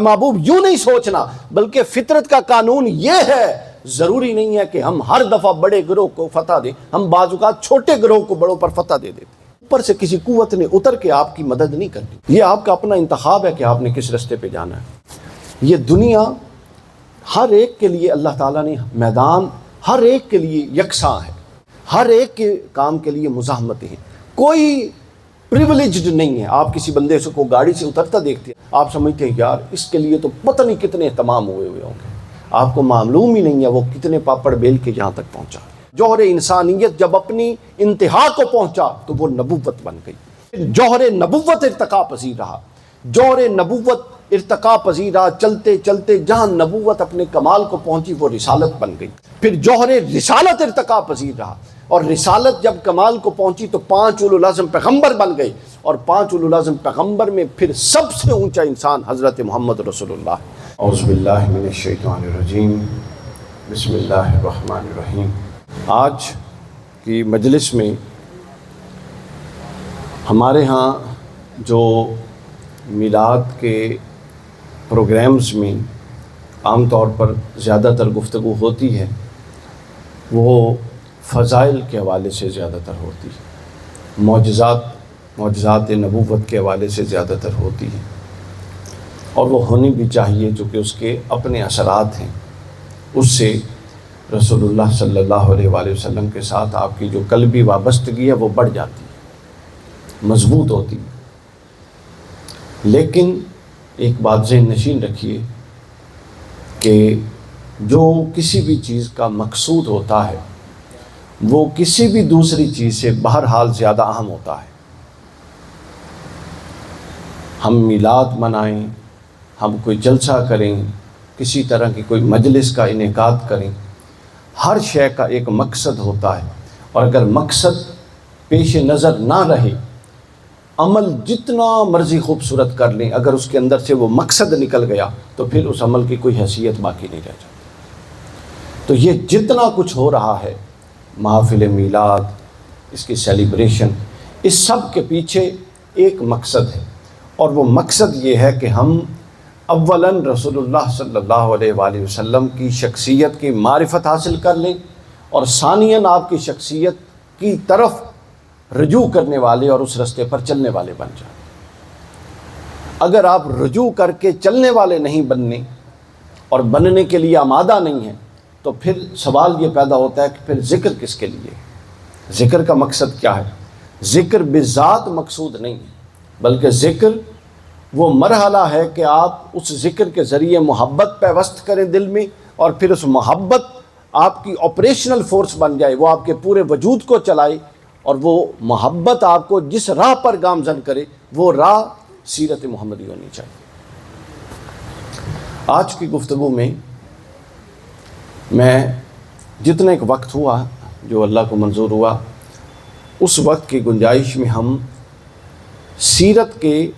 محبوب یوں نہیں سوچنا، بلکہ فطرت کا قانون یہ ہے، ضروری نہیں ہے کہ ہم ہر دفعہ بڑے گروہ کو فتح دیں، ہم بعض اوقات چھوٹے گروہ کو بڑوں پر فتح دے دیتے ہیں۔ اوپر سے کسی قوت نے اتر کے آپ کی مدد نہیں کرنی، یہ آپ کا اپنا انتخاب ہے کہ آپ نے کس رستے پہ جانا ہے۔ یہ دنیا ہر ایک کے لیے اللہ تعالیٰ نے میدان ہر ایک کے لیے یکساں ہے، ہر ایک کے کام کے لیے مزاحمتیں ہیں، کوئی پریولیجڈ نہیں ہے۔ آپ کسی بندے سے کو گاڑی سے اترتا دیکھتے ہیں، آپ سمجھتے ہیں یار اس کے لیے تو پتہ نہیں کتنے اہتمام ہوئے ہوں گے، آپ کو معلوم ہی نہیں ہے وہ کتنے پاپڑ بیل کے یہاں تک پہنچا۔ جوہر انسانیت جب اپنی انتہا کو پہنچا تو وہ نبوت بن گئی، جوہر نبوت ارتقا پذیر رہا، جوہر نبوت ارتقا پذیر رہا، چلتے چلتے جہاں نبوت اپنے کمال کو پہنچی وہ رسالت بن گئی، پھر جوہر رسالت ارتقا پذیر رہا، اور رسالت جب کمال کو پہنچی تو 5 اولو العزم پیغمبر بن گئے، اور 5 اولو العزم پیغمبر میں پھر سب سے اونچا انسان حضرت محمد رسول اللہ۔ اعوذ باللہ من الشیطان الرجیم، بسم اللہ الرحمن الرحیم۔ آج کی مجلس میں ہمارے ہاں جو میلاد کے پروگرامز میں عام طور پر زیادہ تر گفتگو ہوتی ہے وہ فضائل کے حوالے سے زیادہ تر ہوتی ہے، معجزات نبوت کے حوالے سے زیادہ تر ہوتی ہے، اور وہ ہونی بھی چاہیے چونکہ اس کے اپنے اثرات ہیں، اس سے رسول اللہ صلی اللہ علیہ وآلہ وسلم کے ساتھ آپ کی جو قلبی وابستگی ہے وہ بڑھ جاتی ہے، مضبوط ہوتی ہے۔ لیکن ایک بات ذہن نشین رکھیے کہ جو کسی بھی چیز کا مقصود ہوتا ہے وہ کسی بھی دوسری چیز سے بہرحال زیادہ اہم ہوتا ہے۔ ہم میلاد منائیں، ہم کوئی جلسہ کریں، کسی طرح کی کوئی مجلس کا انعقاد کریں، ہر شے کا ایک مقصد ہوتا ہے، اور اگر مقصد پیش نظر نہ رہے، عمل جتنا مرضی خوبصورت کر لیں، اگر اس کے اندر سے وہ مقصد نکل گیا تو پھر اس عمل کی کوئی حیثیت باقی نہیں رہ جاتی۔ تو یہ جتنا کچھ ہو رہا ہے، محافل میلاد، اس کی سیلیبریشن، اس سب کے پیچھے ایک مقصد ہے، اور وہ مقصد یہ ہے کہ ہم اولاً رسول اللہ صلی اللہ علیہ وآلہ وسلم کی شخصیت کی معرفت حاصل کر لیں، اور ثانیاً آپ کی شخصیت کی طرف رجوع کرنے والے اور اس رستے پر چلنے والے بن جائیں۔ اگر آپ رجوع کر کے چلنے والے نہیں بننے اور بننے کے لیے آمادہ نہیں ہیں تو پھر سوال یہ پیدا ہوتا ہے کہ پھر ذکر کس کے لیے؟ ذکر کا مقصد کیا ہے؟ ذکر بذات مقصود نہیں ہے، بلکہ ذکر وہ مرحلہ ہے کہ آپ اس ذکر کے ذریعے محبت پیوست کریں دل میں، اور پھر اس محبت آپ کی آپریشنل فورس بن جائے، وہ آپ کے پورے وجود کو چلائے، اور وہ محبت آپ کو جس راہ پر گامزن کرے وہ راہ سیرت محمدی ہونی چاہیے۔ آج کی گفتگو میں جتنا ایک وقت ہوا جو اللہ کو منظور ہوا، اس وقت کی گنجائش میں ہم سیرت کے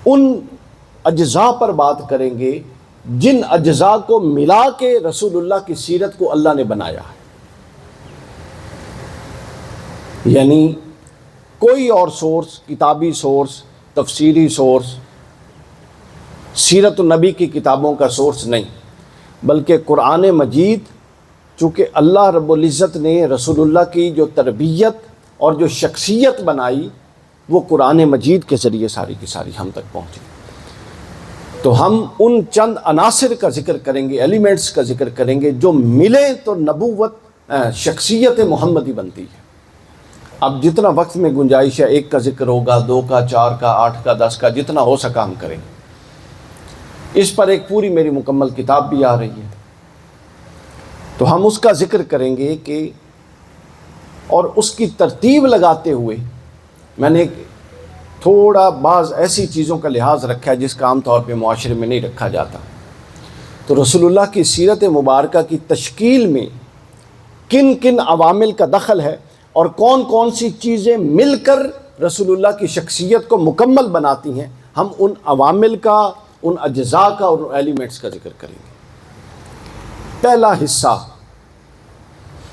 ان اجزاء پر بات کریں گے جن اجزاء کو ملا کے رسول اللہ کی سیرت کو اللہ نے بنایا ہے۔ یعنی کوئی اور سورس، کتابی سورس، تفسیری سورس، سیرت النبی کی کتابوں کا سورس نہیں، بلکہ قرآن مجید، چونکہ اللہ رب العزت نے رسول اللہ کی جو تربیت اور جو شخصیت بنائی وہ قرآن مجید کے ذریعے ساری کی ساری ہم تک پہنچی۔ تو ہم ان چند عناصر کا ذکر کریں گے، ایلیمنٹس کا ذکر کریں گے، جو ملے تو نبوت شخصیت محمدی بنتی ہے۔ اب جتنا وقت میں گنجائش ہے، 1 کا ذکر ہوگا، 2 کا، 4 کا، 8 کا، 10 کا، جتنا ہو سکا ہم کریں۔ اس پر ایک پوری میری مکمل کتاب بھی آ رہی ہے، تو ہم اس کا ذکر کریں گے کہ، اور اس کی ترتیب لگاتے ہوئے میں نے تھوڑا بعض ایسی چیزوں کا لحاظ رکھا ہے جس کا عام طور پہ معاشرے میں نہیں رکھا جاتا۔ تو رسول اللہ کی سیرت مبارکہ کی تشکیل میں کن کن عوامل کا دخل ہے، اور کون کون سی چیزیں مل کر رسول اللہ کی شخصیت کو مکمل بناتی ہیں، ہم ان عوامل کا، ان اجزاء کا اور ان ایلیمنٹس کا ذکر کریں گے۔ پہلا حصہ،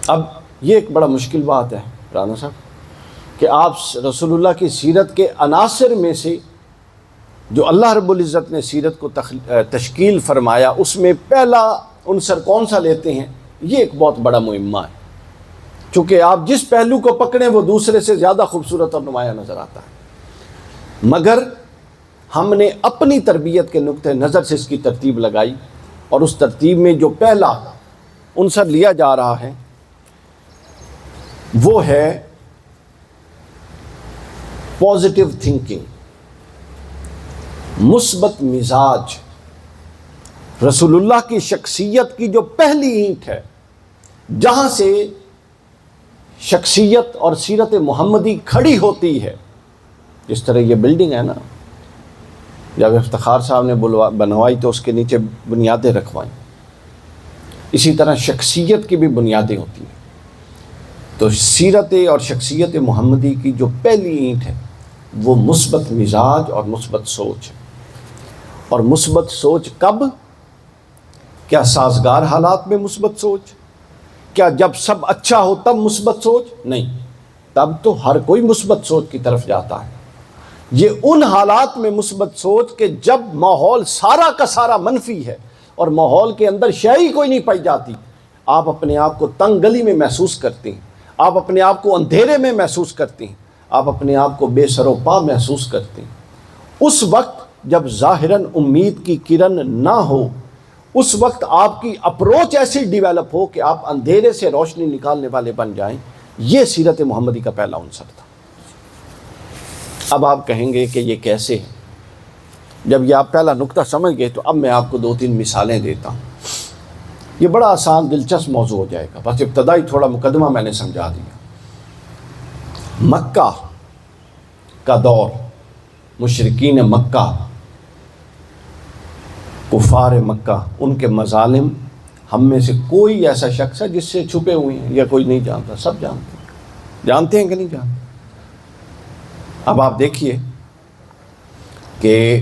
اب یہ ایک بڑا مشکل بات ہے رانا صاحب کہ آپ رسول اللہ کی سیرت کے عناصر میں سے جو اللہ رب العزت نے سیرت کو تشکیل فرمایا، اس میں پہلا عنصر کون سا لیتے ہیں؟ یہ ایک بہت بڑا مہمہ ہے، چونکہ آپ جس پہلو کو پکڑیں وہ دوسرے سے زیادہ خوبصورت اور نمایاں نظر آتا ہے، مگر ہم نے اپنی تربیت کے نقطہ نظر سے اس کی ترتیب لگائی، اور اس ترتیب میں جو پہلا عنصر لیا جا رہا ہے وہ ہے پازیٹیو تھنکنگ، مثبت مزاج۔ رسول اللہ کی شخصیت کی جو پہلی اینٹ ہے، جہاں سے شخصیت اور سیرت محمدی کھڑی ہوتی ہے، جس طرح یہ بلڈنگ ہے نا، جب افتخار صاحب نے بنوائی تو اس کے نیچے بنیادیں رکھوائیں، اسی طرح شخصیت کی بھی بنیادیں ہوتی ہیں۔ تو سیرت اور شخصیت محمدی کی جو پہلی اینٹ ہے وہ مثبت مزاج اور مثبت سوچ ہے۔ اور مثبت سوچ کب؟ کیا سازگار حالات میں مثبت سوچ؟ کیا جب سب اچھا ہو تب مثبت سوچ؟ نہیں، تب تو ہر کوئی مثبت سوچ کی طرف جاتا ہے۔ یہ ان حالات میں مثبت سوچ کہ جب ماحول سارا کا سارا منفی ہے اور ماحول کے اندر شے ہی کوئی نہیں پائی جاتی، آپ اپنے آپ کو تنگ گلی میں محسوس کرتے ہیں، آپ اپنے آپ کو اندھیرے میں محسوس کرتے ہیں، آپ اپنے آپ کو بے سر و پا محسوس کرتے ہیں۔ اس وقت جب ظاہراً امید کی کرن نہ ہو، اس وقت آپ کی اپروچ ایسی ڈیولپ ہو کہ آپ اندھیرے سے روشنی نکالنے والے بن جائیں، یہ سیرت محمدی کا پہلا عنصر تھا۔ اب آپ کہیں گے کہ یہ کیسے ہے؟ جب یہ آپ پہلا نقطہ سمجھ گئے تو اب میں آپ کو 2-3 مثالیں دیتا ہوں۔ یہ بڑا آسان دلچسپ موضوع ہو جائے گا، بس ابتدائی تھوڑا مقدمہ میں نے سمجھا دیا۔ مکہ کا دور، مشرکین مکہ، کفار مکہ، ان کے مظالم ہم میں سے کوئی ایسا شخص ہے جس سے چھپے ہوئے ہیں یا کوئی نہیں جانتا؟ سب جانتے ہیں۔ جانتے ہیں کہ نہیں جانتے؟ اب آپ دیکھیے کہ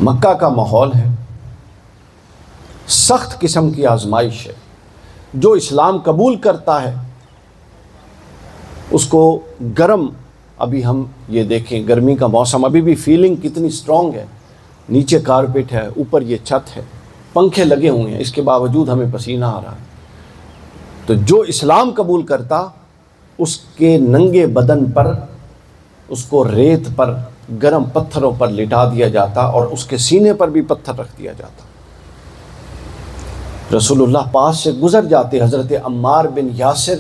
مکہ کا ماحول ہے، سخت قسم کی آزمائش ہے۔ جو اسلام قبول کرتا ہے اس کو گرم، ابھی ہم یہ دیکھیں گرمی کا موسم، ابھی بھی فیلنگ کتنی سٹرونگ ہے، نیچے کارپیٹ ہے، اوپر یہ چھت ہے، پنکھے لگے ہوئے ہیں، اس کے باوجود ہمیں پسینہ آ رہا ہے۔ تو جو اسلام قبول کرتا، اس کے ننگے بدن پر، اس کو ریت پر، گرم پتھروں پر لٹا دیا جاتا اور اس کے سینے پر بھی پتھر رکھ دیا جاتا۔ رسول اللہ پاس سے گزر جاتے، حضرت عمار بن یاسر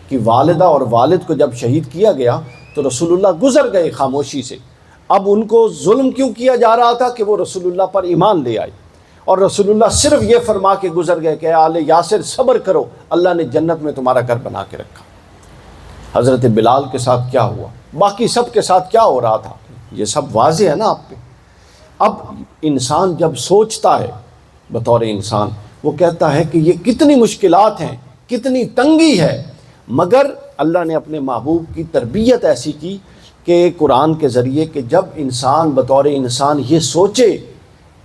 کی والدہ اور والد کو جب شہید کیا گیا تو رسول اللہ گزر گئے خاموشی سے۔ اب ان کو ظلم کیوں کیا جا رہا تھا کہ وہ رسول اللہ پر ایمان لے آئے، اور رسول اللہ صرف یہ فرما کے گزر گئے کہ اے آل یاسر صبر کرو، اللہ نے جنت میں تمہارا گھر بنا کے رکھا۔ حضرت بلال کے ساتھ کیا ہوا، باقی سب کے ساتھ کیا ہو رہا تھا، یہ سب واضح ہے نا آپ پہ۔ اب انسان جب سوچتا ہے بطور انسان، وہ کہتا ہے کہ یہ کتنی مشکلات ہیں، کتنی تنگی ہے، مگر اللہ نے اپنے محبوب کی تربیت ایسی کی کہ قرآن کے ذریعے کہ جب انسان بطور انسان یہ سوچے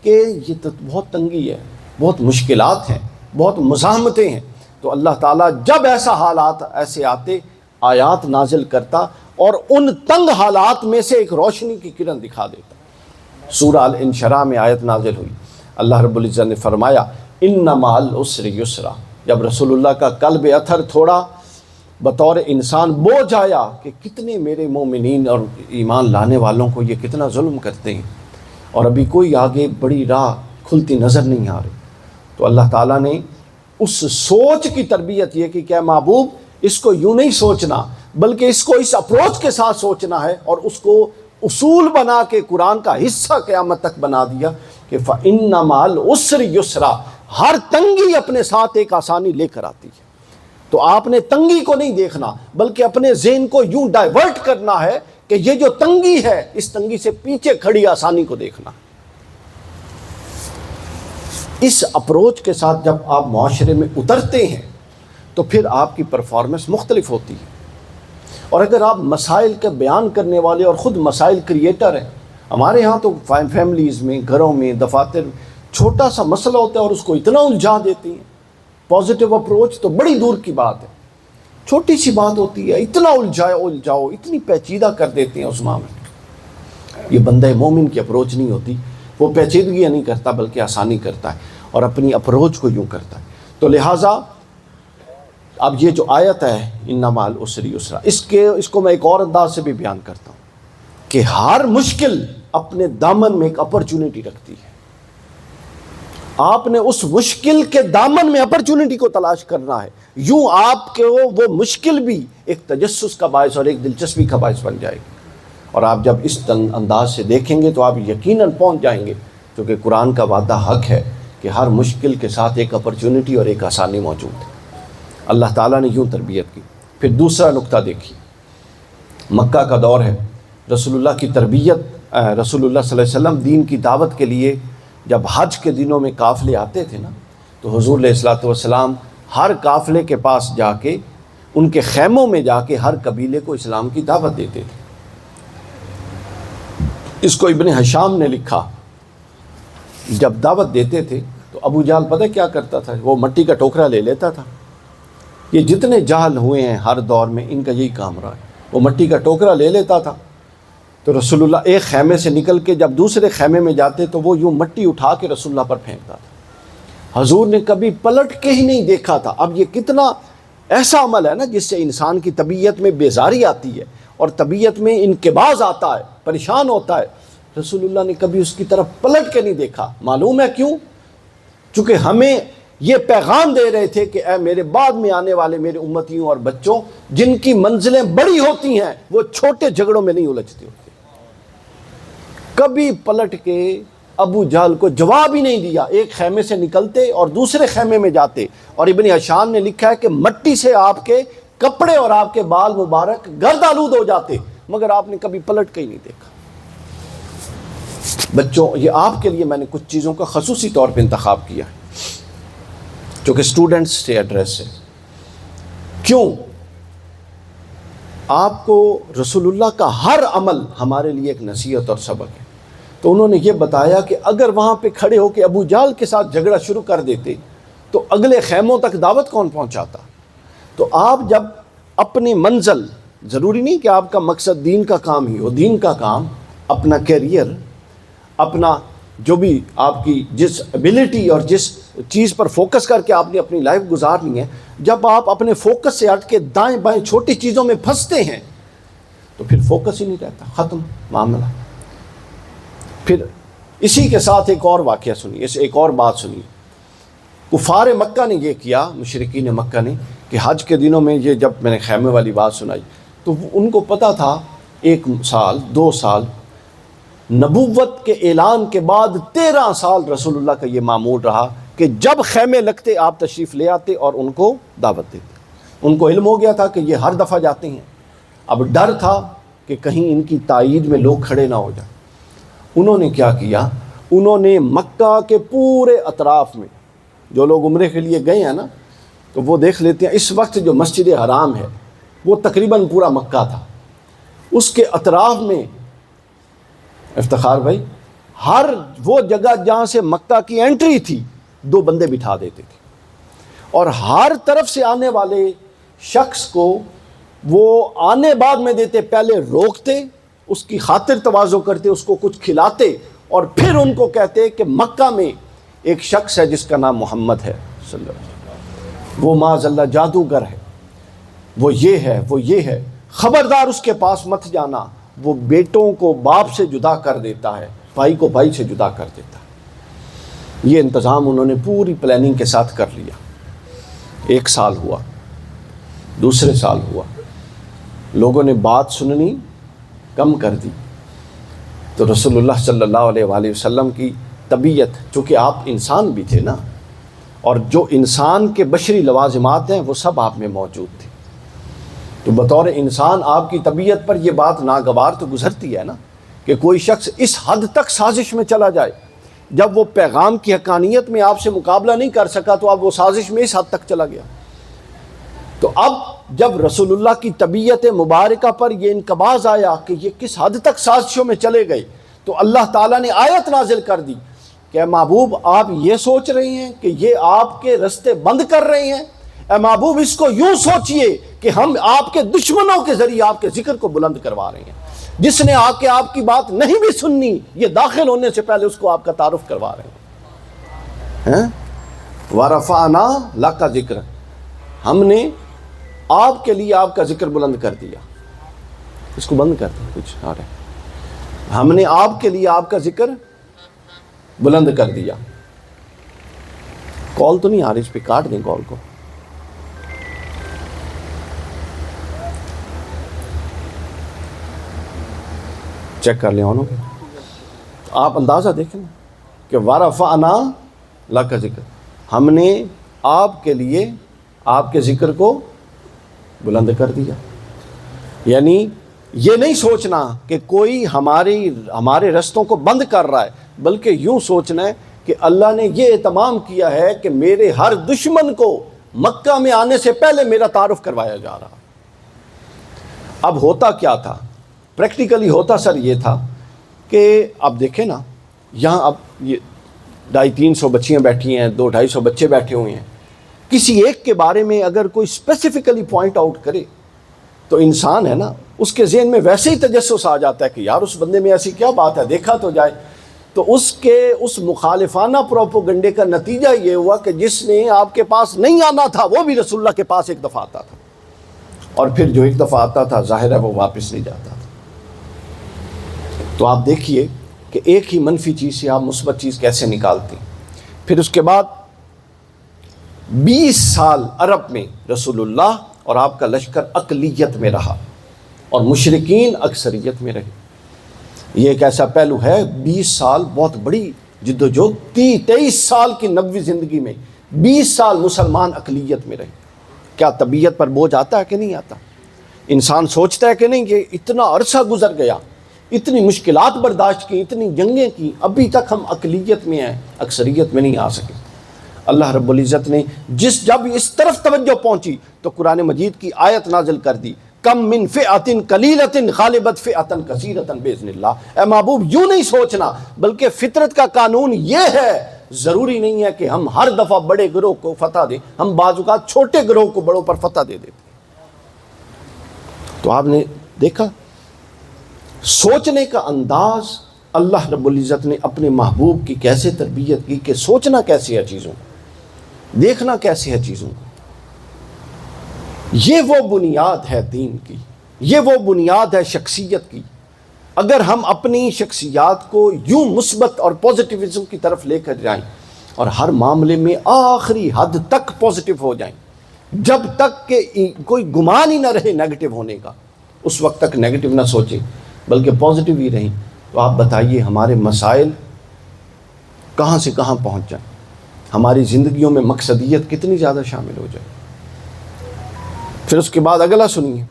کہ یہ تو بہت تنگی ہے، بہت مشکلات ہیں، بہت مزاحمتیں ہیں، تو اللہ تعالیٰ جب ایسا حالات ایسے آتے آیات نازل کرتا اور ان تنگ حالات میں سے ایک روشنی کی کرن دکھا دیتا۔ سورہ الانشراح میں آیت نازل ہوئی، اللہ رب العزت نے فرمایا ان مع العسر یسرا۔ جب رسول اللہ کا قلب اتھر تھوڑا بطور انسان بوجھ آیا کہ کتنے میرے مومنین اور ایمان لانے والوں کو یہ کتنا ظلم کرتے ہیں اور ابھی کوئی آگے بڑی راہ کھلتی نظر نہیں آ رہی، تو اللہ تعالیٰ نے اس سوچ کی تربیت یہ کہ کیا محبوب اس کو یوں نہیں سوچنا، بلکہ اس کو اس اپروچ کے ساتھ سوچنا ہے، اور اس کو اصول بنا کے قرآن کا حصہ قیامت تک بنا دیا کہ فَإِنَّ مَعَ الْعُسْرِ يُسْرًا، ہر تنگی اپنے ساتھ ایک آسانی لے کر آتی ہے۔ تو آپ نے تنگی کو نہیں دیکھنا، بلکہ اپنے ذہن کو یوں ڈائیورٹ کرنا ہے کہ یہ جو تنگی ہے، اس تنگی سے پیچھے کھڑی آسانی کو دیکھنا۔ اس اپروچ کے ساتھ جب آپ معاشرے میں اترتے ہیں تو پھر آپ کی پرفارمنس مختلف ہوتی ہے۔ اور اگر آپ مسائل کا بیان کرنے والے اور خود مسائل کریٹر ہیں، ہمارے ہاں تو فیملیز میں، گھروں میں، دفاتر، چھوٹا سا مسئلہ ہوتا ہے اور اس کو اتنا الجھا دیتی ہیں۔ پازیٹیو اپروچ تو بڑی دور کی بات ہے، چھوٹی سی بات ہوتی ہے اتنا الجھاؤ اتنی پیچیدہ کر دیتے ہیں اس معاملے۔ یہ بندہ مومن کی اپروچ نہیں ہوتی، وہ پیچیدگیاں نہیں کرتا بلکہ آسانی کرتا ہے اور اپنی اپروچ کو یوں کرتا ہے۔ تو لہٰذا اب یہ جو آیت ہے ان مع العسر یسرا، اس کو میں ایک اور انداز سے بھی بیان کرتا ہوں کہ ہر مشکل اپنے دامن میں ایک اپرچونٹی رکھتی ہے۔ آپ نے اس مشکل کے دامن میں اپرچونٹی کو تلاش کرنا ہے، یوں آپ کے وہ مشکل بھی ایک تجسس کا باعث اور ایک دلچسپی کا باعث بن جائے گی، اور آپ جب اس انداز سے دیکھیں گے تو آپ یقیناً پہنچ جائیں گے، کیونکہ قرآن کا وعدہ حق ہے کہ ہر مشکل کے ساتھ ایک اپرچونٹی اور ایک آسانی موجود ہے۔ اللہ تعالیٰ نے یوں تربیت کی۔ پھر دوسرا نقطہ دیکھیے، مکہ کا دور ہے، رسول اللہ کی تربیت، رسول اللہ صلی اللہ علیہ وسلم دین کی دعوت کے لیے جب حج کے دنوں میں قافلے آتے تھے نا، تو حضور علیہ الصلوۃ والسلام ہر قافلے کے پاس جا کے، ان کے خیموں میں جا کے ہر قبیلے کو اسلام کی دعوت دیتے تھے۔ اس کو ابن ہشام نے لکھا، جب دعوت دیتے تھے تو ابو جہل پتہ کیا کرتا تھا، وہ مٹی کا ٹوکرا لے لیتا تھا۔ یہ جتنے جہل ہوئے ہیں ہر دور میں ان کا یہی کام رہا ہے، وہ مٹی کا ٹوکرا لے لیتا تھا، تو رسول اللہ ایک خیمے سے نکل کے جب دوسرے خیمے میں جاتے تو وہ یوں مٹی اٹھا کے رسول اللہ پر پھینکتا تھا۔ حضور نے کبھی پلٹ کے ہی نہیں دیکھا تھا۔ اب یہ کتنا ایسا عمل ہے نا جس سے انسان کی طبیعت میں بیزاری آتی ہے اور طبیعت میں انقباض آتا ہے، پریشان ہوتا ہے۔ رسول اللہ نے کبھی اس کی طرف پلٹ کے نہیں دیکھا۔ معلوم ہے کیوں؟ چونکہ ہمیں یہ پیغام دے رہے تھے کہ اے میرے بعد میں آنے والے میرے امتیوں اور بچوں، جن کی منزلیں بڑی ہوتی ہیں وہ چھوٹے جھگڑوں میں نہیں الجھتے ہوتے۔ کبھی پلٹ کے ابو جہل کو جواب ہی نہیں دیا، ایک خیمے سے نکلتے اور دوسرے خیمے میں جاتے، اور ابن ہشام نے لکھا ہے کہ مٹی سے آپ کے کپڑے اور آپ کے بال مبارک گرد آلود ہو جاتے، مگر آپ نے کبھی پلٹ کے ہی نہیں دیکھا۔ بچوں، یہ آپ کے لیے میں نے کچھ چیزوں کا خصوصی طور پہ انتخاب کیا ہے جو کہ اسٹوڈنٹس سے ایڈریس ہے۔ کیوں؟ آپ کو رسول اللہ کا ہر عمل ہمارے لیے ایک نصیحت اور سبق ہے۔ تو انہوں نے یہ بتایا کہ اگر وہاں پہ کھڑے ہو کے ابو جہل کے ساتھ جھگڑا شروع کر دیتے تو اگلے خیموں تک دعوت کون پہنچاتا؟ تو آپ جب اپنی منزل، ضروری نہیں کہ آپ کا مقصد دین کا کام ہی ہو، دین کا کام، اپنا کیریئر، اپنا جو بھی آپ کی جس ایبلٹی اور جس چیز پر فوکس کر کے آپ نے اپنی لائف گزارنی ہے، جب آپ اپنے فوکس سے ہٹ کے دائیں بائیں چھوٹی چیزوں میں پھنستے ہیں تو پھر فوکس ہی نہیں رہتا، ختم معاملہ۔ پھر اسی کے ساتھ ایک اور واقعہ سنیے، ایک اور بات سنیے۔ کفار مکہ نے یہ کیا، مشرکین مکہ نے، کہ حج کے دنوں میں یہ جب میں نے خیمے والی بات سنائی تو ان کو پتہ تھا 1 سال 2 سال نبوت کے اعلان کے بعد 13 سال رسول اللہ کا یہ معمول رہا کہ جب خیمے لگتے آپ تشریف لے آتے اور ان کو دعوت دیتے۔ ان کو علم ہو گیا تھا کہ یہ ہر دفعہ جاتے ہیں، اب ڈر تھا کہ کہیں ان کی تائید میں لوگ کھڑے نہ ہو جائیں۔ انہوں نے کیا کیا؟ انہوں نے مکہ کے پورے اطراف میں، جو لوگ عمرے کے لیے گئے ہیں نا تو وہ دیکھ لیتے ہیں، اس وقت جو مسجد حرام ہے وہ تقریباً پورا مکہ تھا، اس کے اطراف میں افتخار بھائی ہر وہ جگہ جہاں سے مکہ کی انٹری تھی 2 بندے بٹھا دیتے تھے، اور ہر طرف سے آنے والے شخص کو وہ آنے بعد میں دیتے، پہلے روکتے، اس کی خاطر تواضع کرتے، اس کو کچھ کھلاتے، اور پھر ان کو کہتے کہ مکہ میں ایک شخص ہے جس کا نام محمد ہے صلی اللہ علیہ وسلم، وہ معاذ اللہ جادوگر ہے، وہ یہ ہے، وہ یہ ہے، خبردار اس کے پاس مت جانا، وہ بیٹوں کو باپ سے جدا کر دیتا ہے، بھائی کو بھائی سے جدا کر دیتا ہے۔ یہ انتظام انہوں نے پوری پلاننگ کے ساتھ کر لیا۔ 1 سال ہوا، دوسرے سال ہوا، لوگوں نے بات سننی کم کر دی، تو رسول اللہ صلی اللہ علیہ وآلہ وسلم کی طبیعت، چونکہ آپ انسان بھی تھے نا، اور جو انسان کے بشری لوازمات ہیں وہ سب آپ میں موجود تھے، تو بطور انسان آپ کی طبیعت پر یہ بات ناگوار تو گزرتی ہے نا کہ کوئی شخص اس حد تک سازش میں چلا جائے، جب وہ پیغام کی حقانیت میں آپ سے مقابلہ نہیں کر سکا تو اب وہ سازش میں اس حد تک چلا گیا۔ تو اب جب رسول اللہ کی طبیعت مبارکہ پر یہ انقباض آیا کہ یہ کس حد تک سازشوں میں چلے گئے، تو اللہ تعالیٰ نے آیت نازل کر دی کہ اے محبوب آپ یہ سوچ رہے ہیں کہ یہ آپ کے رستے بند کر رہے ہیں، اے محبوب اس کو یوں سوچئے کہ ہم آپ کے دشمنوں کے ذریعے آپ کے ذکر کو بلند کروا رہے ہیں۔ جس نے آ کے آپ کی بات نہیں بھی سننی، یہ داخل ہونے سے پہلے اس کو آپ کا تعارف کروا رہے ہیں۔ وَرَفَعْنَا لَكَ ذِکْرَ، ہم نے آپ کے لیے آپ کا ذکر بلند کر دیا۔ اس کو بند کر دیں، کچھ آ رہے ہیں۔ ہم نے آپ کے لیے آپ کا ذکر بلند کر دیا۔ کال تو نہیں آ رہی، اس پہ کاٹ دیں کال کو۔ چیک کر لیں انہوں نے، آپ اندازہ دیکھیں کہ وَرَفَعْنَا لَكَ ذِکْرَ، ہم نے آپ کے لیے آپ کے ذکر کو بلند کر دیا۔ یعنی یہ نہیں سوچنا کہ کوئی ہمارے رستوں کو بند کر رہا ہے، بلکہ یوں سوچنا ہے کہ اللہ نے یہ اہتمام کیا ہے کہ میرے ہر دشمن کو مکہ میں آنے سے پہلے میرا تعارف کروایا جا رہا۔ اب ہوتا کیا تھا، پریکٹیکلی ہوتا سر یہ تھا کہ اب دیکھیں نا، یہاں اب یہ 250-300 بچیاں بیٹھی ہیں، 200-250 بچے بیٹھے ہوئے ہیں، کسی ایک کے بارے میں اگر کوئی اسپیسیفکلی پوائنٹ آؤٹ کرے تو انسان ہے نا، اس کے ذہن میں ویسے ہی تجسس آ جاتا ہے کہ یار اس بندے میں ایسی کیا بات ہے، دیکھا تو جائے۔ تو اس مخالفانہ پروپوگنڈے کا نتیجہ یہ ہوا کہ جس نے آپ کے پاس نہیں آنا تھا وہ بھی رسول اللہ کے پاس ایک دفعہ آتا تھا، اور پھر جو ایک دفعہ آتا تھا ظاہر ہے وہ واپس نہیں جاتا تھا۔ تو آپ دیکھیے کہ ایک ہی منفی چیز سے آپ مثبت چیز کیسے نکالتے ہیں۔ پھر اس کے بعد 20 سال عرب میں رسول اللہ اور آپ کا لشکر اقلیت میں رہا اور مشرکین اکثریت میں رہے۔ یہ ایک ایسا پہلو ہے، 20 سال بہت بڑی جدوجہد، 23 سال کی نبوی زندگی میں 20 سال مسلمان اقلیت میں رہے۔ کیا طبیعت پر بوجھ آتا ہے کہ نہیں آتا؟ انسان سوچتا ہے کہ نہیں کہ اتنا عرصہ گزر گیا، اتنی مشکلات برداشت کی، اتنی جنگیں کی، ابھی تک ہم اقلیت میں ہیں، اکثریت میں نہیں آ سکے۔ اللہ رب العزت نے جب اس طرف توجہ پہنچی تو قرآن مجید کی آیت نازل کر دی، کم من فئۃ قلیلۃ غالبت فئۃ کثیرۃ باذن اللہ۔ اے محبوب یوں نہیں سوچنا، بلکہ فطرت کا قانون یہ ہے، ضروری نہیں ہے کہ ہم ہر دفعہ بڑے گروہ کو فتح دیں، ہم بعض اوقات چھوٹے گروہ کو بڑوں پر فتح دے دیتے۔ تو آپ نے دیکھا سوچنے کا انداز اللہ رب العزت نے اپنے محبوب کی کیسے تربیت کی کہ سوچنا کیسے ہے چیزوں کو، دیکھنا کیسے ہے چیزوں کو۔ یہ وہ بنیاد ہے دین کی، یہ وہ بنیاد ہے شخصیت کی۔ اگر ہم اپنی شخصیات کو یوں مثبت اور پازیٹیوزم کی طرف لے کر جائیں اور ہر معاملے میں آخری حد تک پازیٹیو ہو جائیں، جب تک کہ کوئی گمان ہی نہ رہے نیگیٹو ہونے کا، اس وقت تک نیگیٹو نہ سوچیں بلکہ پازیٹیو ہی رہیں، تو آپ بتائیے ہمارے مسائل کہاں سے کہاں پہنچ جائیں، ہماری زندگیوں میں مقصدیت کتنی زیادہ شامل ہو جائے۔ پھر اس کے بعد اگلا سنیے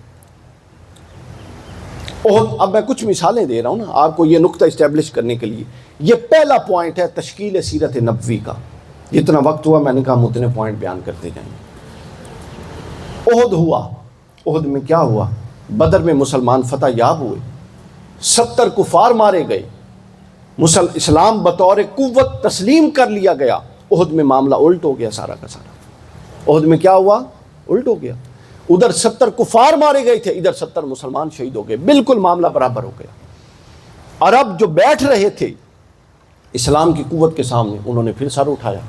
احد۔ اب میں کچھ مثالیں دے رہا ہوں نا آپ کو یہ نقطہ اسٹیبلش کرنے کے لیے۔ یہ پہلا پوائنٹ ہے تشکیل سیرت نبوی کا۔ جتنا وقت ہوا میں نے کہا ہم اتنے پوائنٹ بیان کرتے جائیں۔ احد ہوا، احد میں کیا ہوا؟ بدر میں مسلمان فتح یاب ہوئے، 70 کفار مارے گئے، اسلام بطور قوت تسلیم کر لیا گیا۔ احد میں معاملہ الٹ ہو گیا سارا کا سارا۔ احد میں کیا ہوا؟ الٹ ہو گیا۔ ادھر 70 کفار مارے گئے تھے، ادھر 70 مسلمان شہید ہو گئے، بالکل معاملہ برابر ہو گیا۔ عرب جو بیٹھ رہے تھے اسلام کی قوت کے سامنے، انہوں نے پھر سر اٹھایا۔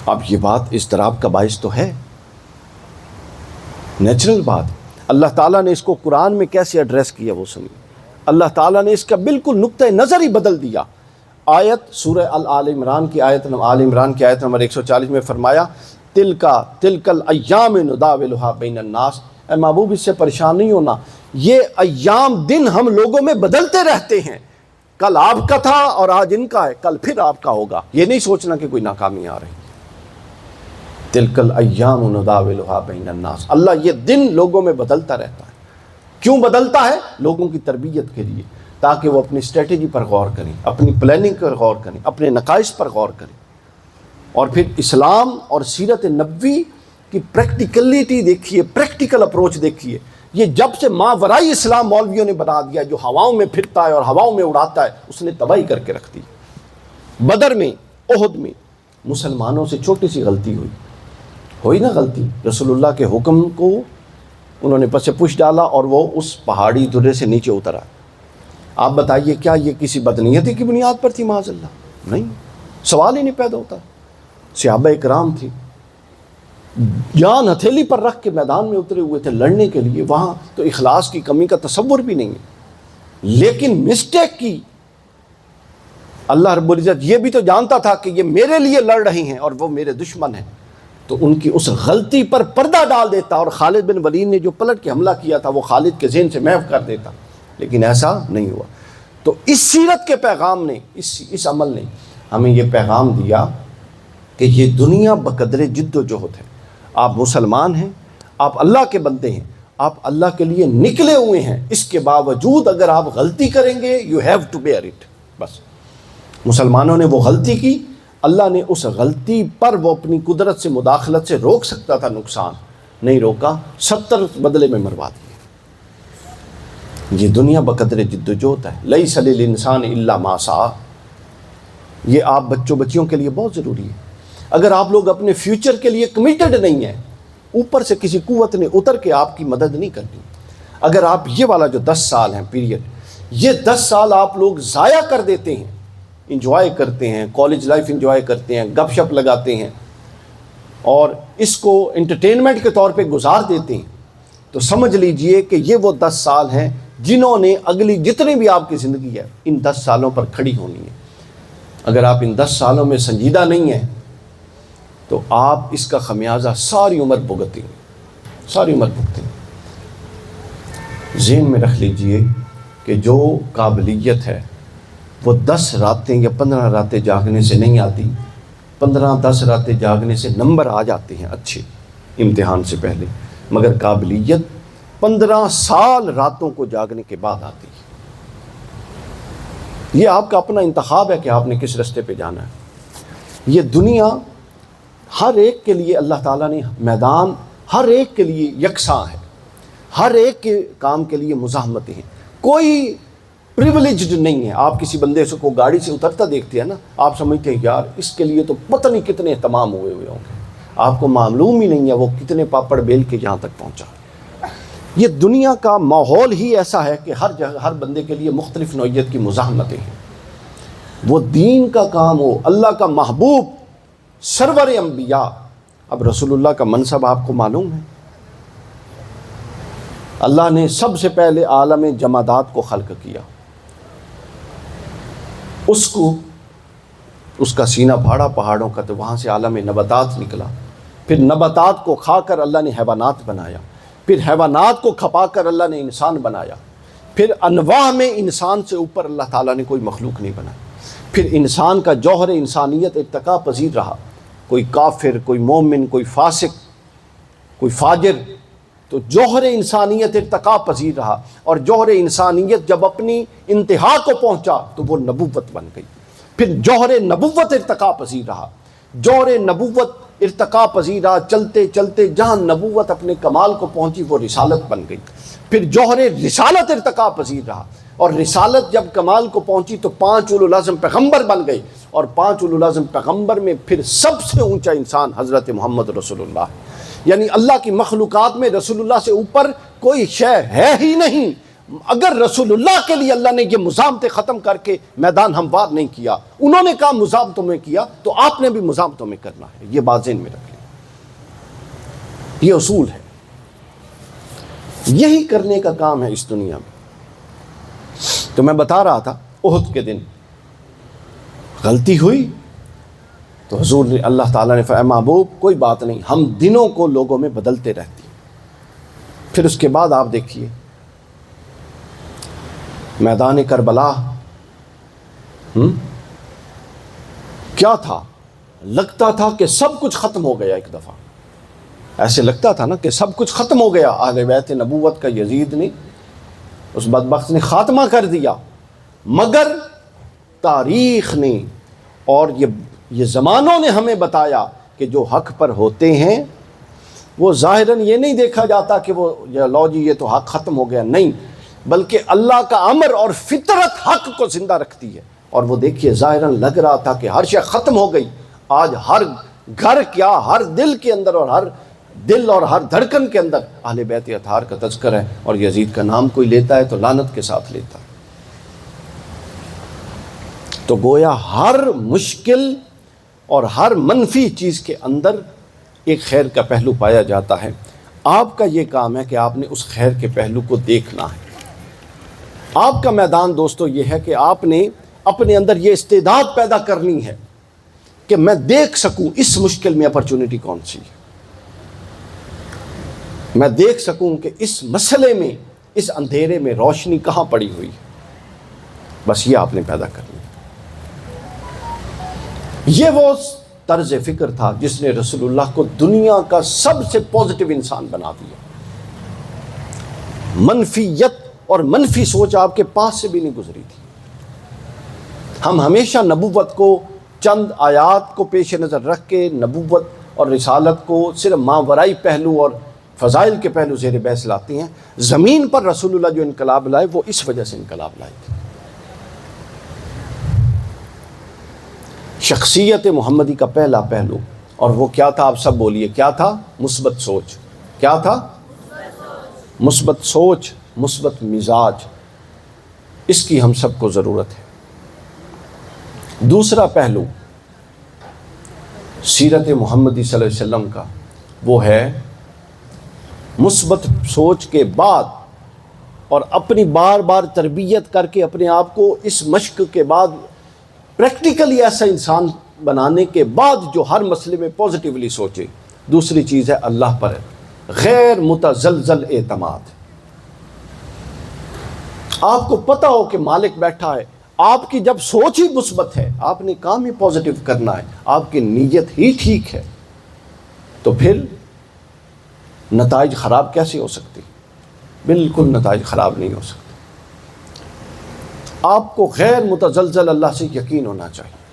اب یہ بات اضطراب کا باعث تو ہے، نیچرل بات۔ اللہ تعالیٰ نے اس کو قرآن میں کیسے ایڈریس کیا وہ سنیے۔ اللہ تعالیٰ نے اس کا بالکل نقطۂ نظر ہی بدل دیا۔ آیت سورہ آل عمران کی آیت نمبر 140 میں فرمایا تلک الایام نداولھا بین الناس۔ اے محبوب اس سے پریشان نہیں ہونا، یہ ایام دن ہم لوگوں میں بدلتے رہتے ہیں، کل آپ کا تھا اور آج ان کا ہے، کل پھر آپ کا ہوگا۔ یہ نہیں سوچنا کہ کوئی ناکامی آ رہی۔ تلک الایام نداولھا بین الناس، اللہ یہ دن لوگوں میں بدلتا رہتا ہے۔ کیوں بدلتا ہے؟ لوگوں کی تربیت کے لیے، تاکہ وہ اپنی اسٹریٹجی پر غور کریں، اپنی پلاننگ پر غور کریں، اپنے نقائص پر غور کریں۔ اور پھر اسلام اور سیرت نبوی کی پریکٹیکلٹی دیکھیے، پریکٹیکل اپروچ دیکھیے۔ یہ جب سے ماورائی اسلام مولویوں نے بنا دیا، جو ہواؤں میں پھرتا ہے اور ہواؤں میں اڑاتا ہے، اس نے تباہی کر کے رکھ دی۔ بدر میں، احد میں مسلمانوں سے چھوٹی سی غلطی ہوئی نا غلطی، رسول اللہ کے حکم کو انہوں نے پس پش ڈالا اور وہ اس پہاڑی درے سے نیچے اترا۔ آپ بتائیے کیا یہ کسی بدنیتی کی بنیاد پر تھی؟ معاذ اللہ نہیں، سوال ہی نہیں پیدا ہوتا۔ صحابہ اکرام تھی، جان ہتھیلی پر رکھ کے میدان میں اترے ہوئے تھے لڑنے کے لیے، وہاں تو اخلاص کی کمی کا تصور بھی نہیں ہے، لیکن مسٹیک کی۔ اللہ رب العزت یہ بھی تو جانتا تھا کہ یہ میرے لیے لڑ رہے ہیں اور وہ میرے دشمن ہیں، تو ان کی اس غلطی پر پردہ ڈال دیتا، اور خالد بن ولید نے جو پلٹ کے حملہ کیا تھا وہ خالد کے ذہن سے محو کر دیتا، لیکن ایسا نہیں ہوا۔ تو اس سیرت کے پیغام نے، اس عمل نے ہمیں یہ پیغام دیا کہ یہ دنیا بقدر جد و جہد ہے۔ آپ مسلمان ہیں، آپ اللہ کے بندے ہیں، آپ اللہ کے لیے نکلے ہوئے ہیں، اس کے باوجود اگر آپ غلطی کریں گے you have to bear it۔ بس مسلمانوں نے وہ غلطی کی، اللہ نے اس غلطی پر وہ اپنی قدرت سے مداخلت سے روک سکتا تھا، نقصان نہیں روکا، 70 بدلے میں مروا دیے۔ یہ دنیا بقدر جد و جہد ہے، لیس للانسان الا ما سعی۔ یہ آپ بچوں بچیوں کے لیے بہت ضروری ہے۔ اگر آپ لوگ اپنے فیوچر کے لیے کمیٹڈ نہیں ہیں، اوپر سے کسی قوت نے اتر کے آپ کی مدد نہیں کرنی۔ اگر آپ یہ والا جو 10 سال ہیں پیریڈ، یہ 10 سال آپ لوگ ضائع کر دیتے ہیں، انجوائے کرتے ہیں، کالج لائف انجوائے کرتے ہیں، گپ شپ لگاتے ہیں اور اس کو انٹرٹینمنٹ کے طور پہ گزار دیتے ہیں، تو سمجھ لیجئے کہ یہ وہ 10 سال ہیں جنہوں نے اگلی جتنی بھی آپ کی زندگی ہے ان 10 سالوں پر کھڑی ہونی ہے۔ اگر آپ ان 10 سالوں میں سنجیدہ نہیں ہیں تو آپ اس کا خمیازہ ساری عمر بھگتیں گے، ساری عمر بھگتیں گے۔ ذہن میں رکھ لیجئے کہ جو قابلیت ہے وہ 10 راتیں یا 15 راتیں جاگنے سے نہیں آتی، 15-10 راتیں جاگنے سے نمبر آ جاتے ہیں اچھے امتحان سے پہلے، مگر قابلیت 15 سال راتوں کو جاگنے کے بعد آتی ہے۔ یہ آپ کا اپنا انتخاب ہے کہ آپ نے کس رستے پہ جانا ہے۔ یہ دنیا ہر ایک کے لیے اللہ تعالیٰ نے میدان ہر ایک کے لیے یکساں ہے، ہر ایک کے کام کے لیے مزاحمتیں ہیں، کوئی پریولیجڈ نہیں ہے۔ آپ کسی بندے سے کو گاڑی سے اترتا دیکھتے ہیں نا، آپ سمجھتے ہیں یار اس کے لیے تو پتہ نہیں کتنے اہتمام ہوئے ہوں گے، آپ کو معلوم ہی نہیں ہے وہ کتنے پاپڑ بیل کے یہاں تک پہنچا۔ یہ دنیا کا ماحول ہی ایسا ہے کہ ہر جگہ ہر بندے کے لیے مختلف نوعیت کی مزاحمتیں ہیں۔ وہ دین کا کام ہو، اللہ کا محبوب سرور انبیاء، اب رسول اللہ کا منصب آپ کو معلوم ہے، اللہ نے سب سے پہلے عالم جمادات کو خلق کیا، اس کا سینہ پھاڑا پہاڑوں کا، تو وہاں سے عالم نباتات نکلا، پھر نباتات کو کھا کر اللہ نے حیوانات بنایا، پھر حیوانات کو کھپا کر اللہ نے انسان بنایا، پھر انواع میں انسان سے اوپر اللہ تعالیٰ نے کوئی مخلوق نہیں بنایا، پھر انسان کا جوہر انسانیت ارتقا پذیر رہا، کوئی کافر، کوئی مومن، کوئی فاسق، کوئی فاجر، تو جوہر انسانیت ارتقا پذیر رہا، اور جوہر انسانیت جب اپنی انتہا کو پہنچا تو وہ نبوت بن گئی، پھر جوہر نبوت ارتقا پذیر رہا، جوہر نبوت ارتقا پذیر رہا، چلتے چلتے جہاں نبوت اپنے کمال کو پہنچی وہ رسالت بن گئی، پھر جوہر رسالت ارتقا پذیر رہا، اور رسالت جب کمال کو پہنچی تو 5 اولو العزم پیغمبر بن گئے، اور 5 اولو العزم پیغمبر میں پھر سب سے اونچا انسان حضرت محمد رسول اللہ، یعنی اللہ کی مخلوقات میں رسول اللہ سے اوپر کوئی شے ہے ہی نہیں۔ اگر رسول اللہ کے لیے اللہ نے یہ مزاحمتیں ختم کر کے میدان ہموار نہیں کیا، انہوں نے کہا مزاحمتوں میں کیا، تو آپ نے بھی مزاحمتوں میں کرنا ہے، یہ بات ذہن میں رکھ لیں، یہ اصول ہے، یہی کرنے کا کام ہے اس دنیا میں۔ تو میں بتا رہا تھا احد کے دن غلطی ہوئی تو حضور نے اللہ تعالیٰ نے فرمایا محبوب کوئی بات نہیں، ہم دنوں کو لوگوں میں بدلتے رہتے ہیں۔ پھر اس کے بعد آپ دیکھیے میدان کربلا کیا تھا، لگتا تھا کہ سب کچھ ختم ہو گیا، ایک دفعہ ایسے لگتا تھا نا کہ سب کچھ ختم ہو گیا، اہل بیت نبوت کا یزید نے، اس بدبخت نے خاتمہ کر دیا، مگر تاریخ نے اور یہ زمانوں نے ہمیں بتایا کہ جو حق پر ہوتے ہیں وہ ظاہراً یہ نہیں دیکھا جاتا کہ وہ لو جی یہ تو حق ختم ہو گیا، نہیں، بلکہ اللہ کا امر اور فطرت حق کو زندہ رکھتی ہے، اور وہ دیکھیے ظاہراً لگ رہا تھا کہ ہر شے ختم ہو گئی، آج ہر گھر کیا، ہر دل کے اندر اور ہر دل اور ہر دھڑکن کے اندر اہل بیت اطہار کا تذکر ہے، اور یزید کا نام کوئی لیتا ہے تو لعنت کے ساتھ لیتا ہے۔ تو گویا ہر مشکل اور ہر منفی چیز کے اندر ایک خیر کا پہلو پایا جاتا ہے۔ آپ کا یہ کام ہے کہ آپ نے اس خیر کے پہلو کو دیکھنا ہے۔ آپ کا میدان دوستو یہ ہے کہ آپ نے اپنے اندر یہ استعداد پیدا کرنی ہے کہ میں دیکھ سکوں اس مشکل میں اپرچونٹی کون سی ہے، میں دیکھ سکوں کہ اس مسئلے میں، اس اندھیرے میں روشنی کہاں پڑی ہوئی ہے۔ بس یہ آپ نے پیدا کرنی ہے۔ یہ وہ طرز فکر تھا جس نے رسول اللہ کو دنیا کا سب سے پازیٹیو انسان بنا دیا۔ منفیت اور منفی سوچ آپ کے پاس سے بھی نہیں گزری تھی۔ ہم ہمیشہ نبوت کو چند آیات کو پیش نظر رکھ کے نبوت اور رسالت کو صرف ماورائی پہلو اور فضائل کے پہلو زیر بحث لاتے ہیں۔ زمین پر رسول اللہ جو انقلاب لائے وہ اس وجہ سے انقلاب لائے تھے۔ شخصیت محمدی کا پہلا پہلو، اور وہ کیا تھا؟ آپ سب بولیے، کیا تھا؟ مثبت سوچ۔ کیا تھا؟ مثبت سوچ، مثبت مزاج۔ اس کی ہم سب کو ضرورت ہے۔ دوسرا پہلو سیرت محمدی صلی اللہ علیہ وسلم کا، وہ ہے مثبت سوچ کے بعد اور اپنی بار بار تربیت کر کے اپنے آپ کو اس مشق کے بعد پریکٹیکلی ایسا انسان بنانے کے بعد جو ہر مسئلے میں پازیٹیولی سوچے۔ دوسری چیز ہے اللہ پر غیر متزلزل اعتماد۔ آپ کو پتہ ہو کہ مالک بیٹھا ہے، آپ کی جب سوچ ہی مثبت ہے، آپ نے کام ہی پازیٹیو کرنا ہے، آپ کی نیت ہی ٹھیک ہے، تو پھر نتائج خراب کیسے ہو سکتی؟ بالکل نتائج خراب نہیں ہو سکتے۔ آپ کو غیر متزلزل اللہ سے یقین ہونا چاہیے،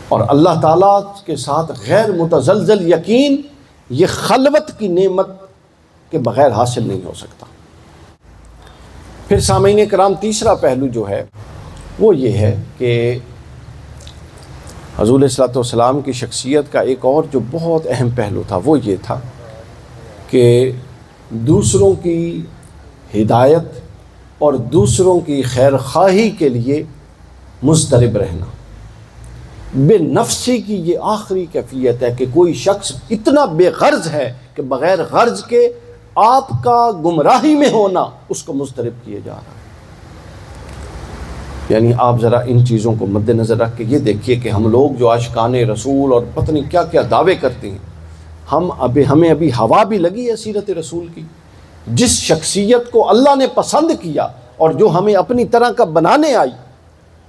اور اللہ تعالیٰ کے ساتھ غیر متزلزل یقین یہ خلوت کی نعمت کے بغیر حاصل نہیں ہو سکتا۔ پھر سامعین کرام، تیسرا پہلو جو ہے وہ یہ ہے کہ حضور علیہ الصلوۃ والسلام کی شخصیت کا ایک اور جو بہت اہم پہلو تھا وہ یہ تھا کہ دوسروں کی ہدایت اور دوسروں کی خیر خواہی کے لیے مضطرب رہنا۔ بے نفسی کی یہ آخری کیفیت ہے کہ کوئی شخص اتنا بے غرض ہے کہ بغیر غرض کے آپ کا گمراہی میں ہونا اس کو مضطرب کیے جا رہا ہے۔ یعنی آپ ذرا ان چیزوں کو مد نظر رکھ کے یہ دیکھیے کہ ہم لوگ جو عاشقان رسول اور پتہ نہیں کیا کیا دعوے کرتے ہیں، ہمیں ابھی ہوا بھی لگی ہے سیرت رسول کی۔ جس شخصیت کو اللہ نے پسند کیا اور جو ہمیں اپنی طرح کا بنانے آئی،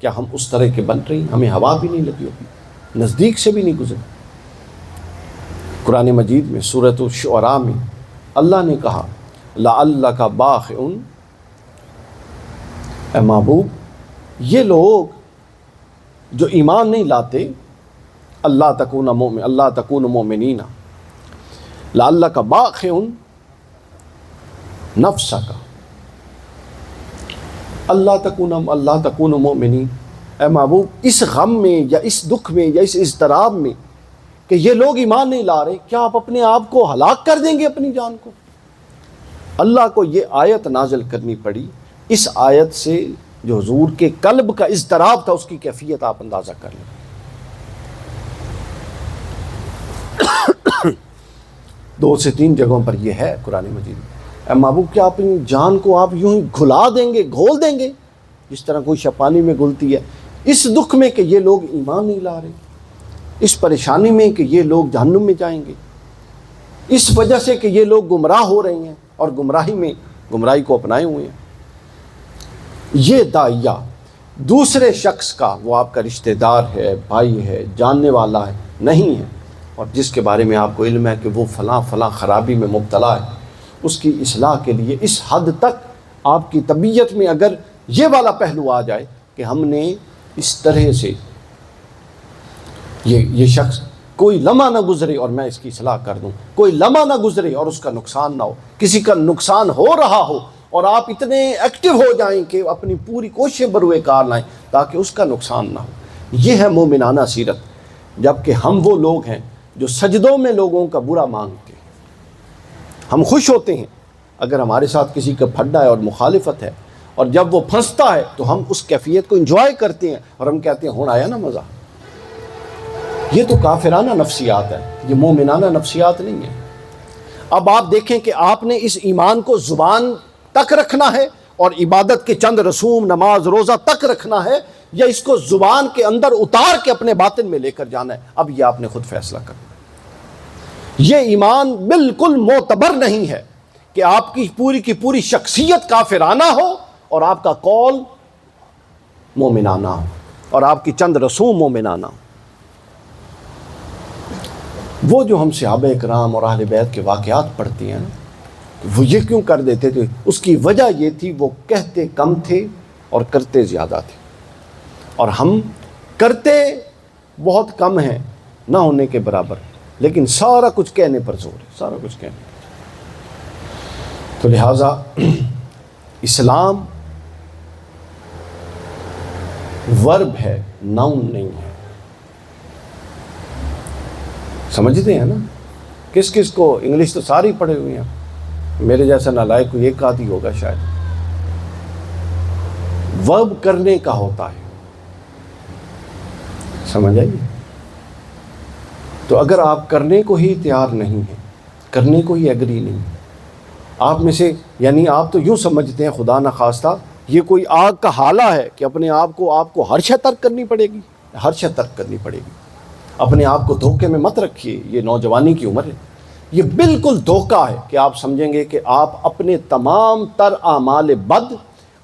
کیا ہم اس طرح کے بن رہی ہیں؟ ہمیں ہوا بھی نہیں لگی ہوگی، نزدیک سے بھی نہیں گزری۔ قرآن مجید میں سورۃ الشعراء میں اللہ نے کہا لعلک باخع، اے محبوب یہ لوگ جو ایمان نہیں لاتے، اللہ تکون مؤمنین، لعلک باخع نفسک، اللہ تکون مؤمنین، اے محبوب اس غم میں یا اس دکھ میں یا اس اضطراب میں کہ یہ لوگ ایمان نہیں لا رہے، کیا آپ اپنے آپ کو ہلاک کر دیں گے اپنی جان کو؟ اللہ کو یہ آیت نازل کرنی پڑی۔ اس آیت سے جو حضور کے قلب کا اضطراب تھا اس کی کیفیت آپ اندازہ کر لیں۔ 2 سے 3 جگہوں پر یہ ہے قرآن مجید میں، اے محبوب کیا اپنی جان کو آپ یوں ہی گھلا دیں گے، گھول دیں گے جس طرح کوئی شب پانی میں گھلتی ہے، اس دکھ میں کہ یہ لوگ ایمان نہیں لا رہے، اس پریشانی میں کہ یہ لوگ جہنم میں جائیں گے، اس وجہ سے کہ یہ لوگ گمراہ ہو رہے ہیں اور گمراہی کو اپنائے ہوئے ہیں۔ یہ داعیہ دوسرے شخص کا، وہ آپ کا رشتہ دار ہے، بھائی ہے، جاننے والا ہے، نہیں ہے، اور جس کے بارے میں آپ کو علم ہے کہ وہ فلاں خرابی میں مبتلا ہے، اس کی اصلاح کے لیے اس حد تک آپ کی طبیعت میں اگر یہ والا پہلو آ جائے کہ ہم نے اس طرح سے یہ شخص کوئی لمحہ نہ گزرے اور میں اس کی اصلاح کر دوں، کوئی لمحہ نہ گزرے اور اس کا نقصان نہ ہو، کسی کا نقصان ہو رہا ہو اور آپ اتنے ایکٹیو ہو جائیں کہ اپنی پوری کوششیں بروئے کار لائیں تاکہ اس کا نقصان نہ ہو۔ یہ ہے مومنانہ سیرت۔ جبکہ ہم وہ لوگ ہیں جو سجدوں میں لوگوں کا برا مانگتے ہیں۔ ہم خوش ہوتے ہیں اگر ہمارے ساتھ کسی کا پھڈا ہے اور مخالفت ہے، اور جب وہ پھنستا ہے تو ہم اس کیفیت کو انجوائے کرتے ہیں اور ہم کہتے ہیں ہونا آیا نا مزہ۔ یہ تو کافرانہ نفسیات ہے، یہ مومنانہ نفسیات نہیں ہے۔ اب آپ دیکھیں کہ آپ نے اس ایمان کو زبان تک رکھنا ہے اور عبادت کے چند رسوم، نماز روزہ تک رکھنا ہے، یا اس کو زبان کے اندر اتار کے اپنے باطن میں لے کر جانا ہے، اب یہ آپ نے خود فیصلہ کرنا ہے۔ یہ ایمان بالکل معتبر نہیں ہے کہ آپ کی پوری شخصیت کافرانہ ہو اور آپ کا قول مومنانہ ہو اور آپ کی چند رسوم مومنانہ ہو۔ وہ جو ہم صحابہ کرام اور اہل بیت کے واقعات پڑھتے ہیں وہ یہ کیوں کر دیتے تھے، اس کی وجہ یہ تھی وہ کہتے کم تھے اور کرتے زیادہ تھے، اور ہم کرتے بہت کم ہیں نہ ہونے کے برابر، لیکن سارا کچھ کہنے پر زور ہے، سارا کچھ کہنے پر۔ تو لہٰذا اسلام ورب ہے، ناؤن نہیں ہے۔ سمجھتے ہیں نا؟ کس کس کو انگلش تو ساری پڑھے ہوئے ہیں، میرے جیسا نالائق کوئی ایک آدھی ہوگا شاید۔ ورب کرنے کا ہوتا ہے، سمجھ آئیے؟ تو اگر آپ کرنے کو ہی تیار نہیں ہیں، کرنے کو ہی ایگری نہیں ہیں، آپ میں سے یعنی آپ تو یوں سمجھتے ہیں خدا نخواستہ یہ کوئی آگ کا حالہ ہے کہ اپنے آپ کو ہر شے ترک کرنی پڑے گی، ہر شے ترک کرنی پڑے گی۔ اپنے آپ کو دھوکے میں مت رکھیے، یہ نوجوانی کی عمر ہے، یہ بالکل دھوکہ ہے کہ آپ سمجھیں گے کہ آپ اپنے تمام تر اعمال بد،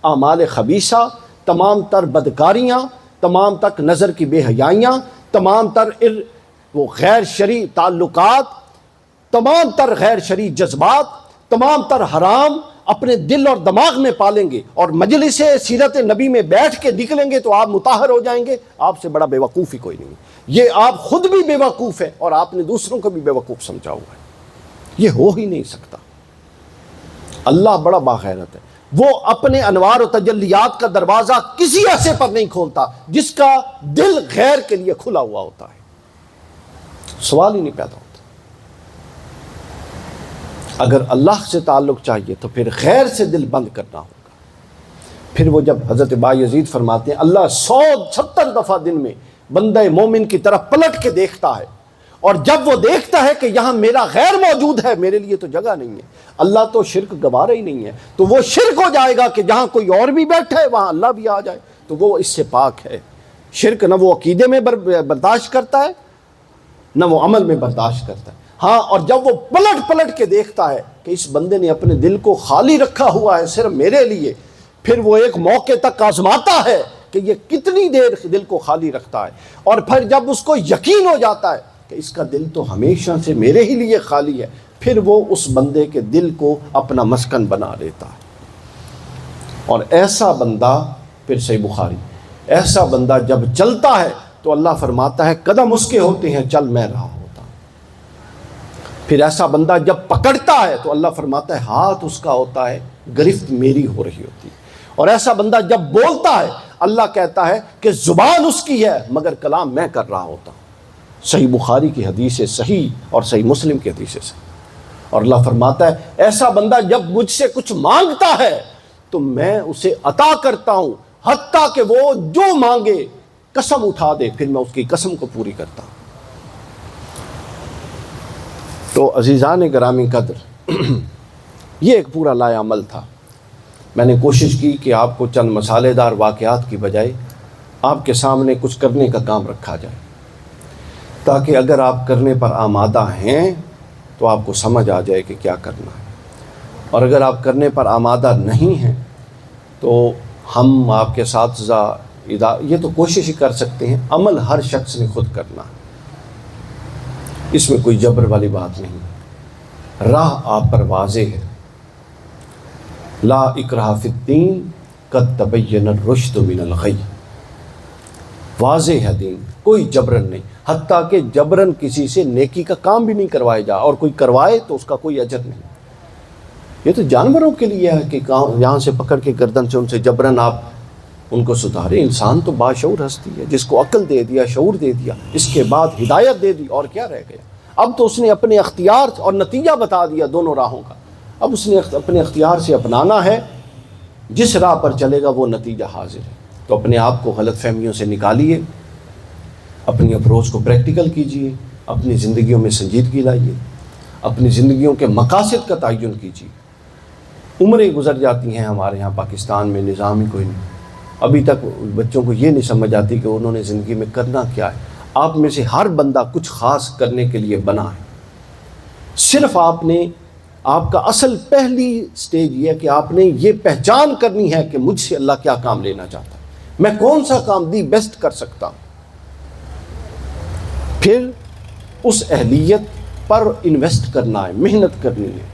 اعمال خبیثہ، تمام تر بدکاریاں، تمام تک نظر کی بے حیائیاں، تمام تر وہ غیر شرعی تعلقات، تمام تر غیر شرعی جذبات، تمام تر حرام اپنے دل اور دماغ میں پالیں گے اور مجلس سیرت نبی میں بیٹھ کے نکلیں گے تو آپ مطہر ہو جائیں گے۔ آپ سے بڑا بے وقوف ہی کوئی نہیں، یہ آپ خود بھی بے وقوف ہے اور آپ نے دوسروں کو بھی بے وقوف سمجھا ہوا ہے، یہ ہو ہی نہیں سکتا۔ اللہ بڑا باغیرت ہے، وہ اپنے انوار و تجلیات کا دروازہ کسی ایسے پر نہیں کھولتا جس کا دل غیر کے لیے کھلا ہوا ہوتا ہے، سوال ہی نہیں پیدا ہوتا۔ اگر اللہ سے تعلق چاہیے تو پھر غیر سے دل بند کرنا ہوگا۔ پھر وہ جب حضرت بایزید فرماتے ہیں اللہ 170 دفعہ دن میں بندہ مومن کی طرف پلٹ کے دیکھتا ہے، اور جب وہ دیکھتا ہے کہ یہاں میرا غیر موجود ہے، میرے لیے تو جگہ نہیں ہے، اللہ تو شرک گوارا ہی نہیں ہے، تو وہ شرک ہو جائے گا کہ جہاں کوئی اور بھی بیٹھا ہے وہاں اللہ بھی آ جائے، تو وہ اس سے پاک ہے۔ شرک نہ وہ عقیدے میں برداشت کرتا ہے نہ وہ عمل میں برداشت کرتا ہے۔ ہاں، اور جب وہ پلٹ کے دیکھتا ہے کہ اس بندے نے اپنے دل کو خالی رکھا ہوا ہے صرف میرے لیے، پھر وہ ایک موقع تک آزماتا ہے کہ یہ کتنی دیر دل کو خالی رکھتا ہے، اور پھر جب اس کو یقین ہو جاتا ہے کہ اس کا دل تو ہمیشہ سے میرے ہی لیے خالی ہے، پھر وہ اس بندے کے دل کو اپنا مسکن بنا لیتا ہے۔ اور ایسا بندہ، پھر صحیح بخاری، ایسا بندہ جب چلتا ہے تو اللہ فرماتا ہے قدم اس کے ہوتے ہیں چل میں رہا ہوتا۔ پھر ایسا بندہ جب پکڑتا ہے تو اللہ فرماتا ہے ہاتھ اس کا ہوتا ہے، گرفت میری ہو رہی ہوتی ہے۔ اور ایسا بندہ جب بولتا ہے اللہ کہتا ہے کہ زبان اس کی ہے مگر کلام میں کر رہا ہوتا ہوں۔ صحیح بخاری کی حدیث ہے صحیح، اور صحیح مسلم کی حدیث ہے صحیح۔ اور اللہ فرماتا ہے ایسا بندہ جب مجھ سے کچھ مانگتا ہے تو میں اسے عطا کرتا ہوں، حتیٰ کہ وہ جو مانگے قسم اٹھا دے پھر میں اس کی قسم کو پوری کرتا ہوں۔ تو عزیزان گرامی قدر، یہ ایک پورا لائے عمل تھا۔ میں نے کوشش کی کہ آپ کو چند مسالے دار واقعات کی بجائے آپ کے سامنے کچھ کرنے کا کام رکھا جائے، تاکہ اگر آپ کرنے پر آمادہ ہیں تو آپ کو سمجھ آ جائے کہ کیا کرنا ہے، اور اگر آپ کرنے پر آمادہ نہیں ہیں تو ہم آپ کے اساتذہ یہ تو کوشش ہی کر سکتے ہیں، عمل ہر شخص نے خود کرنا ہے، اس میں کوئی جبر والی بات نہیں، راہ آپ پر واضح ہے۔ لا اکراہ فی الدین قد تبین الرشد من الغی، واضح ہے دین، کوئی جبرن نہیں، حتیٰ کہ جبرن کسی سے نیکی کا کام بھی نہیں کروایا جا، اور کوئی کروائے تو اس کا کوئی اجر نہیں۔ یہ تو جانوروں کے لیے ہے کہ یہاں سے پکڑ کے گردن سے ان سے جبرن آپ ان کو سدھارے۔ انسان تو باشعور ہستی ہے، جس کو عقل دے دیا، شعور دے دیا، اس کے بعد ہدایت دے دی، اور کیا رہ گیا؟ اب تو اس نے اپنے اختیار اور نتیجہ بتا دیا دونوں راہوں کا، اب اس نے اپنے اختیار سے اپنانا ہے، جس راہ پر چلے گا وہ نتیجہ حاضر ہے۔ تو اپنے آپ کو غلط فہمیوں سے نکالیے، اپنی اپروچ کو پریکٹیکل کیجیے، اپنی زندگیوں میں سنجیدگی لائیے، اپنی زندگیوں کے مقاصد کا تعین کیجیے۔ عمریں گزر جاتی ہیں ہمارے یہاں پاکستان میں، نظام ہی کوئی نہیں، ابھی تک بچوں کو یہ نہیں سمجھ آتی کہ انہوں نے زندگی میں کرنا کیا ہے۔ آپ میں سے ہر بندہ کچھ خاص کرنے کے لیے بنا ہے، صرف آپ کا اصل پہلی سٹیج یہ ہے کہ آپ نے یہ پہچان کرنی ہے کہ مجھ سے اللہ کیا کام لینا چاہتا ہے، میں کون سا کام دی بیسٹ کر سکتا ہوں۔ پھر اس اہلیت پر انویسٹ کرنا ہے، محنت کرنی ہے۔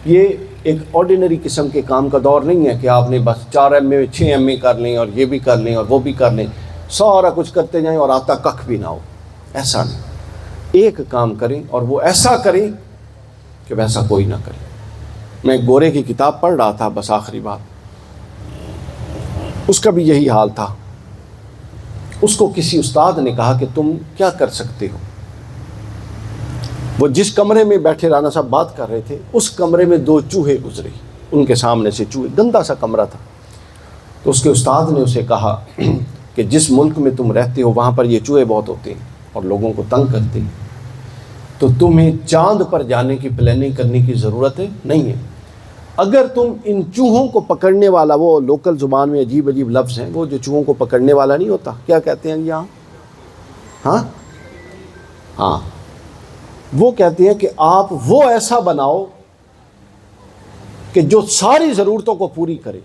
یہ ایک آرڈینری قسم کے کام کا دور نہیں ہے کہ آپ نے بس 4 MA 6 MA کر لیں اور یہ بھی کر لیں اور وہ بھی کر لیں، سارا کچھ کرتے جائیں اور آتا ککھ بھی نہ ہو، ایسا نہیں۔ ایک کام کریں اور وہ ایسا کریں کہ ویسا کوئی نہ کرے۔ میں گورے کی کتاب پڑھ رہا تھا، بس آخری بات، اس کا بھی یہی حال تھا۔ اس کو کسی استاد نے کہا کہ تم کیا کر سکتے ہو؟ وہ جس کمرے میں بیٹھے رانا صاحب بات کر رہے تھے، اس کمرے میں 2 چوہے گزرے، ان کے سامنے سے چوہے، گندا سا کمرہ تھا۔ تو اس کے استاد نے اسے کہا کہ جس ملک میں تم رہتے ہو وہاں پر یہ چوہے بہت ہوتے ہیں اور لوگوں کو تنگ کرتے ہیں، تو تمہیں چاند پر جانے کی پلاننگ کرنے کی ضرورت نہیں ہے۔ اگر تم ان چوہوں کو پکڑنے والا، وہ لوکل زبان میں عجیب عجیب لفظ ہیں، وہ جو چوہوں کو پکڑنے والا نہیں ہوتا، کیا کہتے ہیں یہاں؟ ہاں، وہ کہتے ہیں کہ آپ وہ ایسا بناؤ کہ جو ساری ضرورتوں کو پوری کرے،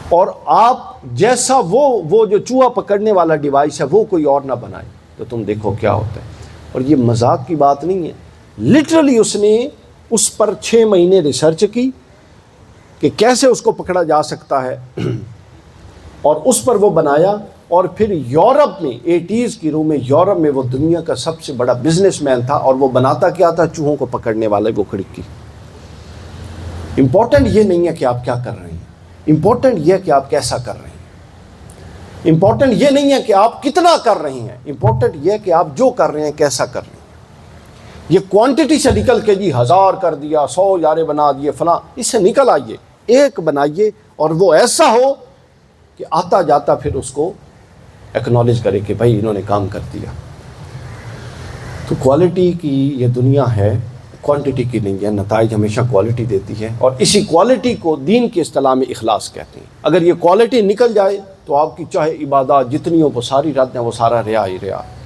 اور آپ جیسا وہ جو چوہا پکڑنے والا ڈیوائس ہے وہ کوئی اور نہ بنائے، تو تم دیکھو کیا ہوتا ہے۔ اور یہ مذاق کی بات نہیں ہے، لٹرلی اس نے اس پر 6 مہینے ریسرچ کی کہ کیسے اس کو پکڑا جا سکتا ہے، اور اس پر وہ بنایا۔ اور پھر یورپ میں 80s کی رو میں، یورپ میں وہ دنیا کا سب سے بڑا بزنس مین تھا، اور وہ بناتا کیا تھا؟ چوہوں کو پکڑنے والا وہ کھڑکی۔ امپورٹنٹ یہ نہیں ہے کہ آپ کیا کر رہے ہیں، امپورٹنٹ یہ ہے کہ آپ کیسا کر رہے ہیں۔ امپورٹنٹ یہ نہیں ہے کہ آپ کتنا کر رہے ہیں، امپورٹنٹ یہ ہے کہ آپ جو کر رہے ہیں کیسا کر رہے ہیں۔ یہ کوانٹٹی سے نکل کے جی 1000 کر دیا، 100 یارے بنا دیے فلاں، اس سے نکل آئیے، ایک بنائیے، اور وہ ایسا ہو کہ آتا جاتا پھر اس کو ایکنالج کرے کہ بھائی انہوں نے کام کر دیا۔ تو کوالٹی کی یہ دنیا ہے، کوانٹٹی کی نہیں ہے۔ نتائج ہمیشہ کوالٹی دیتی ہے، اور اسی کوالٹی کو دین کی اصطلاح میں اخلاص کہتے ہیں۔ اگر یہ کوالٹی نکل جائے تو آپ کی چاہے عبادات جتنی ہو وہ ساری رات ہیں، وہ سارا ریا ہی ریا ہے۔